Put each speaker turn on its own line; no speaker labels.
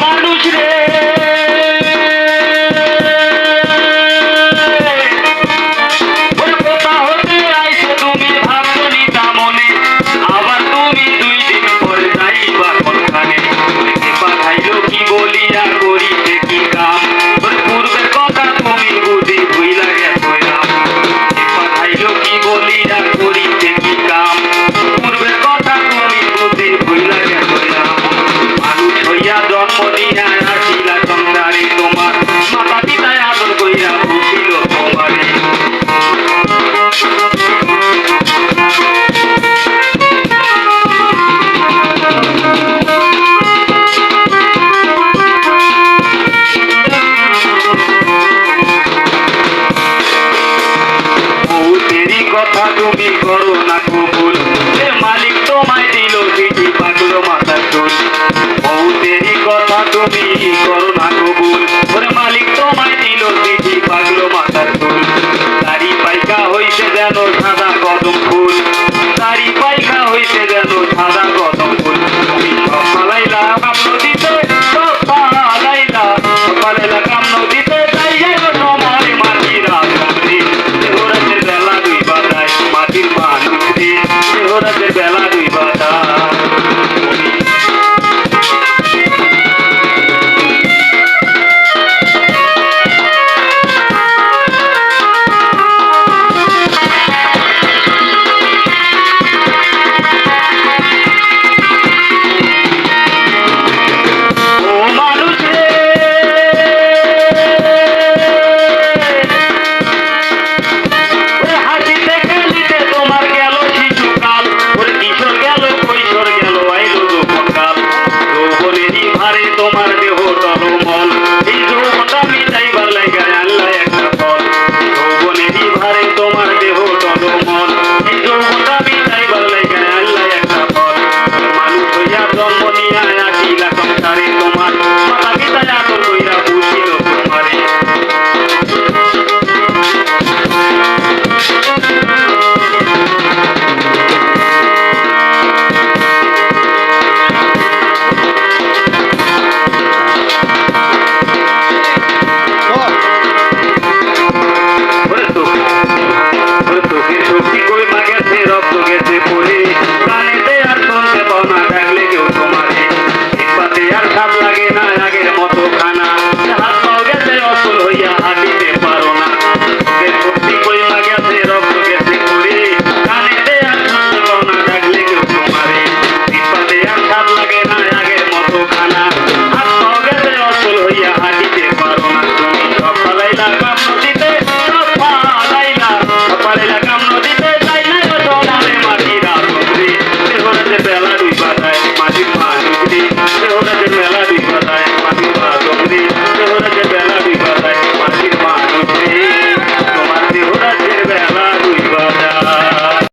মানুষ রে কোথা হতে আইছো তুমি ভাবছো নিতা মনে আবার তুমি 2 দিন পরে যাইবা কোনখানে পাঠাইলো কি বলিয়া করিতে কি কাম পূর্বের কথা তুমি বুঝি ভুইলা গেছো নাম পাঠাইলো কি বলিয়া করিতে কি কাম পূর্বের কথা তুমি বুঝি ভুইলা গেছো নাম মানুষ হইয়া জন্ম নিয়া আসিলা সংসারে তোমার মাতা পিতায় আদর কইরা বুঝিল তোমারে কথা তুমি করো না কবুল মালিক তোমায় দিল চিঠি পাগলো মাথার চুল বহুতেরই কথা তুমি করো না কবুল ওরে মালিক তোমায় দিল চিঠি পাগলো মাথার চুল দাড়ি পাইকা হইছে যেন সাদা কদম ফুল দাড়ি পাইকা হইছে যেন সাদা কদম ফুল তুমি সকালাইলা কাম নদীতে সকালাইলা সকালাইলা কাম নদীতে যাইয়া তোমার মাটিরা সমৃদ্ধি ওরাতে বেলা দুই বাজায় মাটির মানুষ রে ওরাতে বেলা দুই বাজায় তোমার দেহ টলমল এই যৌবনটা মিটাইবার লাগা আল্লাহ একটা ফল যৌবনেরই ভারে তোমার দেহ টলমল এই যৌবনটা মিটাইবার লাগা আল্লাহ একটা ফল মানুষ হইয়া জন্ম নিয়া আসিলা সংসারে তোমার মাতা পিতায় আদর কইরা বুঝিল তোমারে রক্ত গেছে পড়ে প্রাণীতে আর শুনতে পাও না ডাকলে কেউ তোমারে পাতে আর স্বাদ লাগে না আগের মতো খানা হাত পাও গেছে অসল হইয়া হাঁটিতে পারো না সত্যি কইমা গেছে রক্ত গেছে পড়ে প্রাণীতে আর শুনতে পাও না ডাকলে কেউ তোমারে পাতে আর স্বাদ লাগে না আগের মতো খানা হাত পাও গেছে অসল হইয়া হাঁটিতে পারো না তুমি সকালাইলা কাম নদীতে সকালাইলা কাম নদীতে Bella